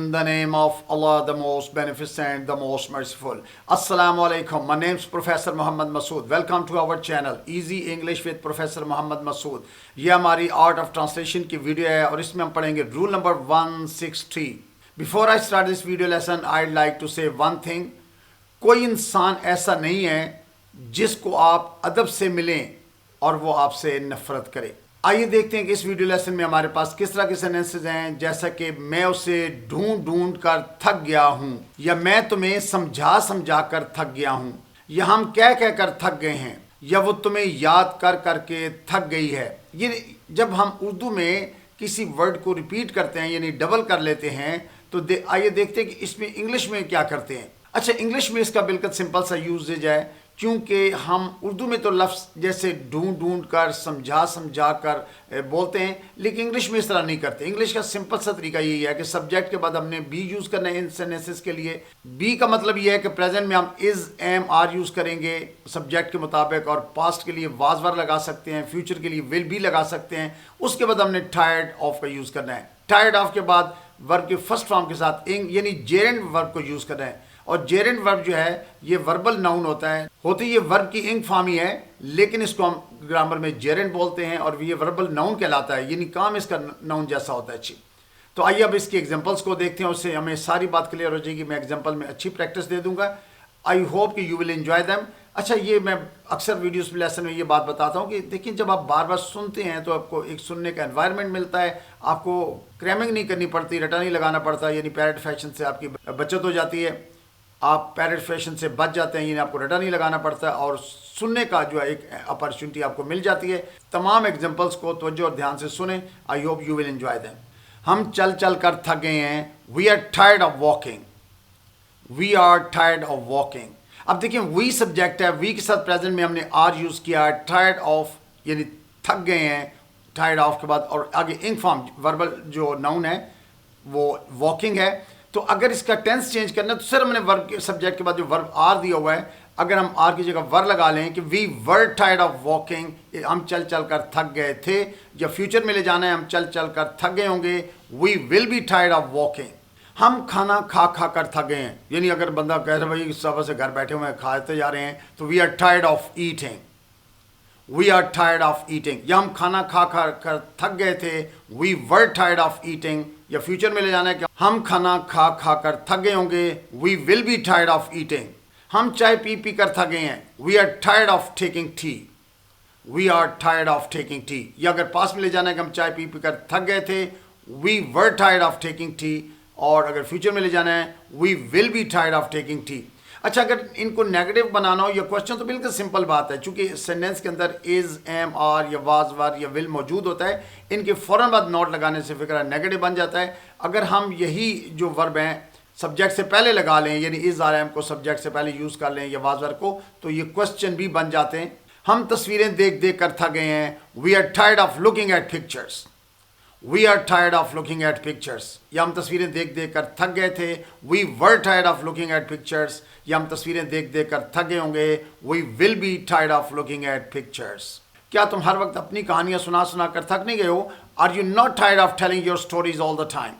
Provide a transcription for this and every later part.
In the name of Allah, the most beneficent, the most merciful. Assalamu alaikum. My name is Professor Muhammad Masood. Welcome to our channel Easy English with Professor Muhammad Masood. ये हमारी art of translation की video है और इसमें हम पढ़ेंगे rule number 163. Before I start this video lesson, I'd like to say one thing. कोई इंसान ऐसा नहीं है जिसको आप अदब से मिलें और वो आपसे नफरत करे. आइए देखते हैं कि इस वीडियो लेसन में हमारे पास किस तरह के सेंटेंसेस हैं, जैसा कि मैं उसे ढूंढ ढूंढ कर थक गया हूं, या मैं तुम्हें समझा समझा कर थक गया हूं, या हम कह कह कर थक गए हैं, या वो तुम्हें याद कर करके थक गई है. ये जब हम उर्दू में किसी वर्ड को रिपीट करते हैं यानी डबल कर लेते हैं तो आइए देखते हैं कि इसमें इंग्लिश में क्या करते हैं. अच्छा, इंग्लिश में इसका बिल्कुल सिंपल सा यूजेज है, क्योंकि हम उर्दू में तो लफ्ज़ जैसे ढूंढ ढूंढ कर समझा समझा कर बोलते हैं, लेकिन इंग्लिश में इस तरह नहीं करते. इंग्लिश का सिंपल सा तरीका यही है कि सब्जेक्ट के बाद हमने बी यूज़ करना है इन सेंटेंसेस के लिए. बी का मतलब यह है कि प्रेजेंट में हम इज़ एम आर यूज़ करेंगे सब्जेक्ट के मुताबिक, और पास्ट के लिए वाज वर लगा सकते हैं, फ्यूचर के लिए विल भी लगा सकते हैं. उसके बाद हमने टायर्ड ऑफ का यूज़ करना है. टायर्ड ऑफ के बाद वर्ब के फर्स्ट फॉर्म के साथ इंग यानी जेरेंट वर्ब को यूज़ करना है. और जेरेंट वर्ब जो है ये वर्बल नाउन होता है, होती ये वर्ब की इंग फॉर्म ही है, लेकिन इसको हम ग्रामर में जेरेंट बोलते हैं और ये वर्बल नाउन कहलाता है, यानी काम इसका नाउन जैसा होता है. अच्छी, तो आइए अब इसके एग्जांपल्स को देखते हैं, उससे हमें सारी बात क्लियर हो जाएगी. मैं एग्जांपल में अच्छी प्रैक्टिस दे दूंगा. आई होप कि यू विल एंजॉय दैम. अच्छा, ये मैं अक्सर वीडियोस लेसन में ये बात बताता हूँ कि देखिए, जब आप बार बार सुनते हैं तो आपको एक सुनने का एनवायरनमेंट मिलता है, आपको क्रैमिंग नहीं करनी पड़ती, रटा नहीं लगाना पड़ता, यानी पैरेट फैशन से आपकी बचत हो जाती है, आप पैरेट फैशन से बच जाते हैं, यानी आपको रटा नहीं लगाना पड़ता और सुनने का जो है एक अपॉर्चुनिटी आपको मिल जाती है. तमाम एग्जांपल्स को तवज्जो और ध्यान से सुने. I hope you will enjoy them. हम चल चल कर थक गए हैं. We are tired of walking. We are tired of walking. अब देखिए, वी सब्जेक्ट है, वी के साथ प्रेजेंट में हमने आर यूज़ किया. टायर्ड ऑफ यानी थक गए हैं, टायर्ड ऑफ के बाद और आगे इंग फॉर्म वर्बल जो नाउन है वो वॉकिंग है. तो अगर इसका टेंस चेंज करना है तो सिर्फ हमने वर्ब के सब्जेक्ट के बाद जो वर्ब आर दिया हुआ है, अगर हम आर की जगह वर लगा लें कि we were tired of walking, हम चल चल कर थक गए थे, या फ्यूचर में ले जाना है हम चल चल कर थक गए होंगे, we will be tired of walking. हम खाना खा खा कर थक गए हैं, यानी अगर बंदा कह रहा है भाई सुबह से घर बैठे हुए हैं खाते जा रहे हैं, तो we are tired of eating. We are tired of eating. या हम खाना खा खा कर थक गए थे, we were tired of eating. या फ्यूचर में ले जाना है कि हम खाना खा खा कर थक गए होंगे, we will be tired of eating. हम चाय पी पी कर थक गए हैं, we are tired of taking tea. We are tired of taking tea. या अगर पास में ले जाना है कि हम चाय पी पी कर थक गए थे, we were tired of taking tea. और अगर फ्यूचर में ले जाना है, we will be tired of taking tea. अच्छा, अगर इनको नेगेटिव बनाना हो या क्वेश्चन तो बिल्कुल सिंपल बात है, चूंकि सेंटेंस के अंदर इज एम आर या वाज वर या विल मौजूद होता है, इनके फ़ौरन बाद नॉट लगाने से फिक्र नेगेटिव बन जाता है. अगर हम यही जो वर्ब हैं सब्जेक्ट से पहले लगा लें, यानी इज आर एम को सब्जेक्ट से पहले यूज़ कर लें या वाज वर को, तो ये क्वेश्चन भी बन जाते हैं. हम तस्वीरें देख देख कर थक गए हैं. We are tired of looking at pictures. We are tired of looking at pictures. या हम तस्वीरें देख देख कर थक गए थे, we were tired of looking at pictures. या हम तस्वीरें देख देख कर थक गए होंगे, we will be tired of looking at pictures. क्या तुम हर वक्त अपनी कहानियां सुना सुना कर थक नहीं गए हो? Are you not tired of telling your stories all the time?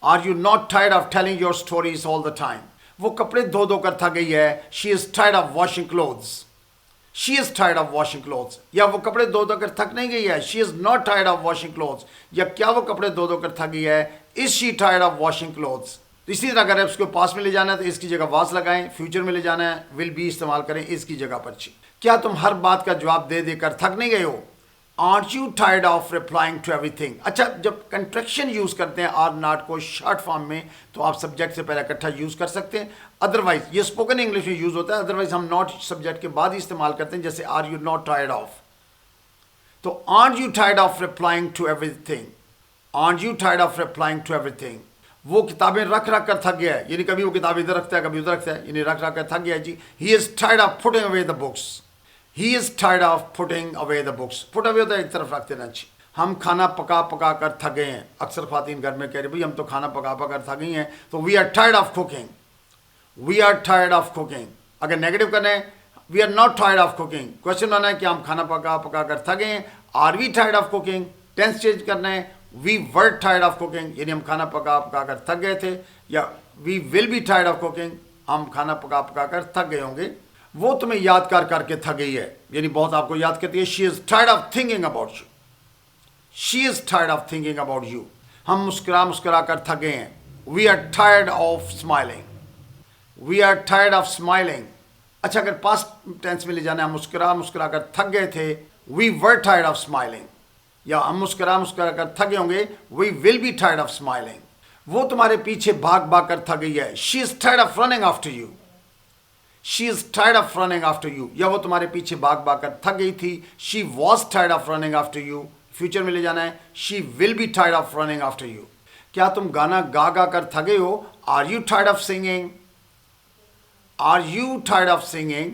Are you not tired of telling your stories all the time? वो कपड़े धो धो कर थक गई है, she is tired of washing clothes. She is tired of washing clothes. या वो कपड़े धो धो कर थक नहीं गई है, she is not tired of washing clothes. या क्या वो कपड़े धो धो कर थक गई है, is she tired of washing clothes. इसी तरह अगर उसको पास में ले जाना है तो इसकी जगह वास लगाएं, फ्यूचर में ले जाना है विल बी इस्तेमाल करें इसकी जगह पर. क्या तुम हर बात का जवाब दे देकर थक नहीं गए हो? Aren't you tired of replying to everything. अच्छा, जब कंट्रैक्शन यूज़ करते हैं आर नॉट को शॉर्ट फॉर्म में, तो आप सब्जेक्ट से पहले इकट्ठा यूज़ कर सकते हैं. अदरवाइज ये स्पोकन इंग्लिश में यूज़ होता है, अदरवाइज हम नॉट सब्जेक्ट के बाद ही इस्तेमाल करते हैं, जैसे are you not tired of. तो aren't you tired of replying to everything. Aren't you tired of replying to everything. वो किताबें रख रख कर थक गया है, यानी कभी वो किताब इधर रखता है कभी उधर रखता है, यानी रख रख कर थक गया है जी. He is tired of putting away the books. He is tired of putting away the books. Put away होता है एक तरफ रख देना. अच्छी, हम खाना पका पका कर थक गए हैं. अक्सर ख्वातीन घर में कह रही भाई हम तो खाना पका पका कर थक गई हैं, तो we are tired of cooking. We are tired of cooking. अगर नेगेटिव करना है, we are not tired of cooking. Question बनाना है कि हम खाना पका पका कर थक गए हैं, are we tired of cooking. Tense change करना है, we were tired of cooking यानी हम खाना पका पका कर थक गए थे, या we will be tired of cooking हम खाना पका पका कर थक गए होंगे। वो तुम्हें याद कर करके थक गई है, यानी बहुत आपको याद करती है। She is tired of thinking about you, she is tired of thinking about you. हम मुस्कुरा मुस्कुरा कर थक गए हैं। We are tired of smiling, we are tired of smiling. अच्छा, अगर पास्ट टेंस में ले जाना है, हम मुस्कुरा मुस्कुरा कर थक गए थे, we were tired of smiling, या हम मुस्कुरा मुस्कुरा कर थक गए होंगे, we will be tired of smiling. वो तुम्हारे पीछे भाग भाग कर थक गई है। She is tired of running after you, she is tired of running after you, या वो तुम्हारे पीछे भाग भाग कर थक गई थी। She was tired of running after you, future में ले जाना है, she will be tired of running after you. क्या तुम गाना गा गा कर थके हो? Are you tired of singing, are you tired of singing,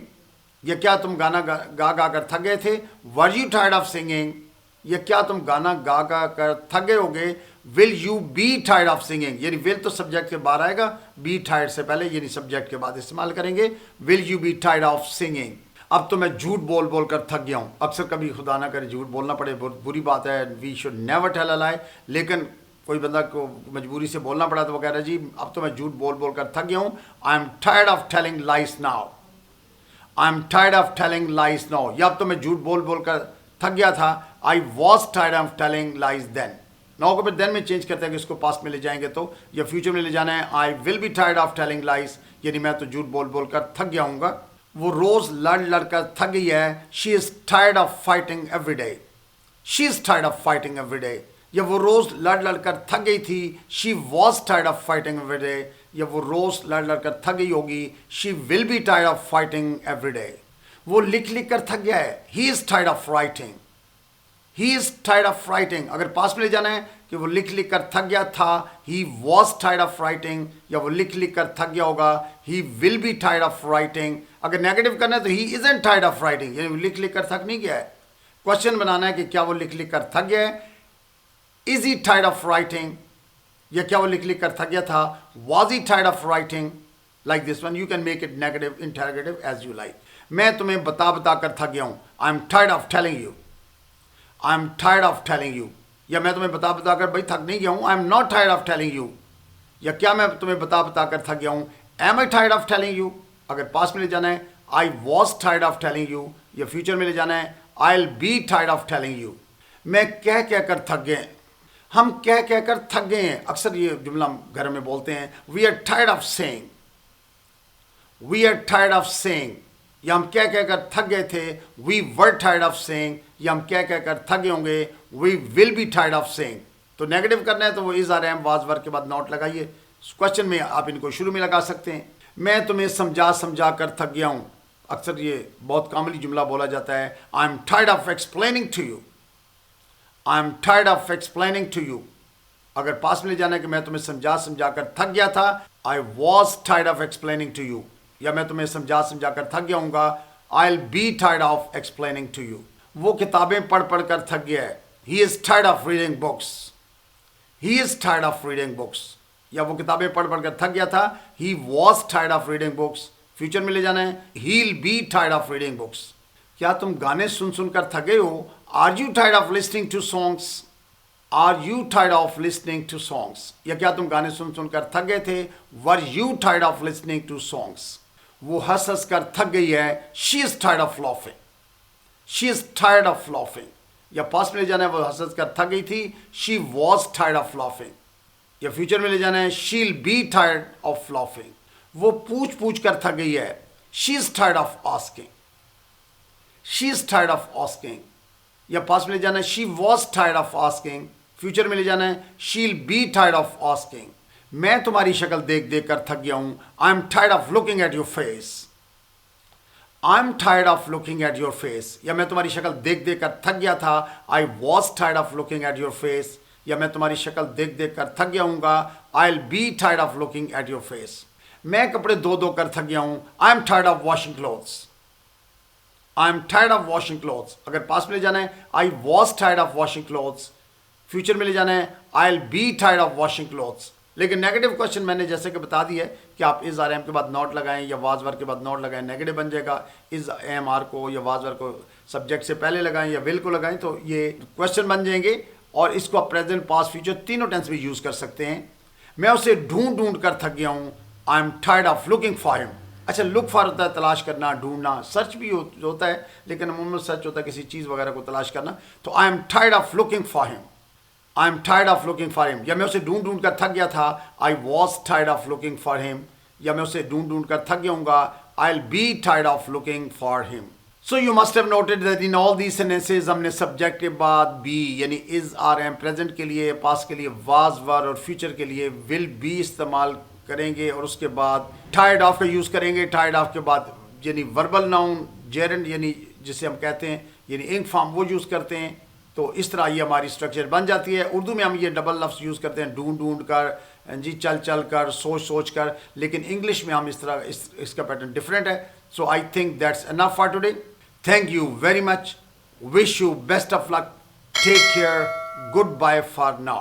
या क्या तुम गाना गा गा कर थक गए थे? Were you tired of singing, या क्या तुम गाना गा गा कर थक गए होगे? Will you B tired of singing, यानी विल तो सब्जेक्ट के बाद आएगा, बी टायर्ड से पहले यानी सब्जेक्ट के बाद इस्तेमाल करेंगे। Will you B tired of singing. अब तो मैं झूठ बोल बोल कर थक गया हूँ। अक्सर कभी खुदा ना करे झूठ बोलना पड़े, बहुत बुरी बात है, we should never tell a lie, लेकिन कोई बंदा को मजबूरी से बोलना पड़ा तो वो कह रहा है जी अब तो मैं झूठ बोल बोल कर थक गया हूँ। I am tired of telling lies now, I am tired of telling lies now, या अब तो मैं झूठ बोल बोल कर थक गया था। I was tired of telling lies then. Now को फिर देन में चेंज करते हैं कि इसको पास्ट में ले जाएंगे तो, या फ्यूचर में ले जाना है। I will be tired of telling lies, यानी मैं तो झूठ बोल बोल कर थक गया हूँगा। वो रोज लड़ लड़ कर थक गई है। She is tired of fighting every day, she is tired of fighting every day, या वो रोज लड़ लड़ कर थक गई थी। She was tired of fighting every day, या वो रोज लड़ लड़ कर थक गई होगी। She will be tired of fighting every day. वो लिख लिख कर थक गया है। He is tired of writing, he is tired of writing. अगर पास में ले जाना है कि वो लिख लिख कर थक गया था, he was tired of writing, या वो लिख लिख कर थक गया होगा, he will be tired of writing. अगर नेगेटिव करना है तो ही इजंट टायर्ड ऑफ राइटिंग, यानी वो लिख लिख कर थक नहीं गया है। क्वेश्चन बनाना है कि क्या वो लिख लिख कर थक गया है, is he tired of writing, या क्या वो लिख लिख कर थक गया था, was he tired of writing. Like this one you can make it negative interrogative as you like. मैं तुम्हें बता बता कर थक गया हूँ। I am tired of telling you, I am tired of telling you, या मैं तुम्हें बता बता कर भाई थक नहीं गया हूँ। I am not tired of telling you, या क्या मैं तुम्हें बता बता कर थक गया हूँ। Am I tired of telling you. अगर पास्ट में ले जाना है I was tired of telling you, या फ्यूचर में ले जाना है I will be tired of telling you. मैं कह कह कर थक गए, हम कह कह कर थक गए हैं। अक्सर ये जुमला घर में बोलते हैं, we are tired of saying, we are tired of saying, या हम कह कह कर थक गए थे। We were tired of saying, या हम कह कह कर थक गए होंगे। We will be tired of saying. तो नेगेटिव करना है तो वो is are am was were के बाद नॉट लगाइए। क्वेश्चन में आप इनको शुरू में लगा सकते हैं। मैं तुम्हें समझा समझा कर थक गया हूँ। अक्सर ये बहुत कॉमनली जुमला बोला जाता है, I am tired of explaining to you, I am tired of explaining to you. अगर पास में ले जाना है कि मैं तुम्हें समझा समझा कर थक गया था, I was tired of explaining to you, या मैं तुम्हें समझा समझा कर थक गया हूँगा, I will be tired of explaining to you. वो किताबें पढ़ पढ़ कर थक गया है। He is tired of reading books, he is tired of reading books, या वो किताबें पढ़ पढ़ कर थक गया था। He was tired of reading books. Future में ले जाना है, he will be tired of reading books. क्या तुम गाने सुन सुन कर थके हो? Are you tired of listening to songs, are you tired of listening to songs, या क्या तुम गाने सुन सुन कर थक गए थे? Were you tired of listening to songs. वो हंस हंस कर थक गई है। She is tired of laughing, she is tired of laughing, या पास्ट में ले जाना है वो हंस हंस कर थक गई थी। She was tired of laughing, या फ्यूचर में ले जाना है she will be tired of laughing. वो पूछ पूछ कर थक गई है। She is tired of asking, she is tired of asking, या पास्ट में ले जाना है she was tired of asking. Future में ले जाना है she will be tired of asking. मैं तुम्हारी शक्ल देख देख कर थक गया हूं। आई am tired of looking at your face, I am tired of looking at your face, या मैं तुम्हारी शक्ल देख देख कर थक गया था। I was tired of looking at your face, या मैं तुम्हारी शक्ल देख देख कर थक गया हूँगा। I will be tired of looking at your face. मैं कपड़े धो धो कर थक गया हूँ। I am tired of washing clothes, I am tired of washing clothes. अगर पास में ले जाना है I was tired of washing clothes. Future में ले जाना है I will be tired of washing clothes. लेकिन नेगेटिव क्वेश्चन मैंने जैसे कि बता दी है कि आप इज आर एम के बाद नॉट लगाएं या वाज वर के बाद नॉट लगाएं, नेगेटिव बन जाएगा। इज एम आर को या वाज वर को सब्जेक्ट से पहले लगाएं या विल को लगाएं तो ये क्वेश्चन बन जाएंगे और इसको आप प्रेजेंट, पास्ट, फ्यूचर तीनों टेंस में यूज़ कर सकते हैं। मैं उसे ढूंढ ढूंढ कर थक गया हूँ, I am tired of looking for him. अच्छा, लुक फॉर होता है तलाश करना, ढूंढना, सर्च भी होता है, लेकिन अमूमन सर्च होता है किसी चीज़ वगैरह को तलाश करना। तो I am tired of looking for him, I am tired of looking for him. या मैं उसे ढूंढ ढूंढ कर थक गया था, I was tired of looking for him. या मैं उसे ढूंढ ढूंढ कर थक गया हूँगा, I will be tired of looking for him. So you must have noted that in all these sentences हमने सब्जेक्ट के बाद बी यानी इज, आर, एम, प्रेजेंट के लिए, पास्ट के लिए वाज, वर और फ्यूचर के लिए विल बी इस्तेमाल करेंगे, और उसके बाद टायर्ड ऑफ का यूज़ करेंगे। टायर्ड ऑफ के बाद यानी वर्बल नाउन जेरेंड यानी जिसे हम कहते हैं यानी इंक फॉर्म वो यूज़ करते हैं। तो इस तरह ये हमारी स्ट्रक्चर बन जाती है। उर्दू में हम ये डबल लफ्ज़ यूज़ करते हैं, ढूंढ ढूंढ कर, जी, चल चल कर, सोच सोच कर, लेकिन इंग्लिश में हम इस तरह इसका पैटर्न डिफरेंट है। So I think that's enough for today. Thank you very much. Wish you best of luck. Take care. Goodbye for now.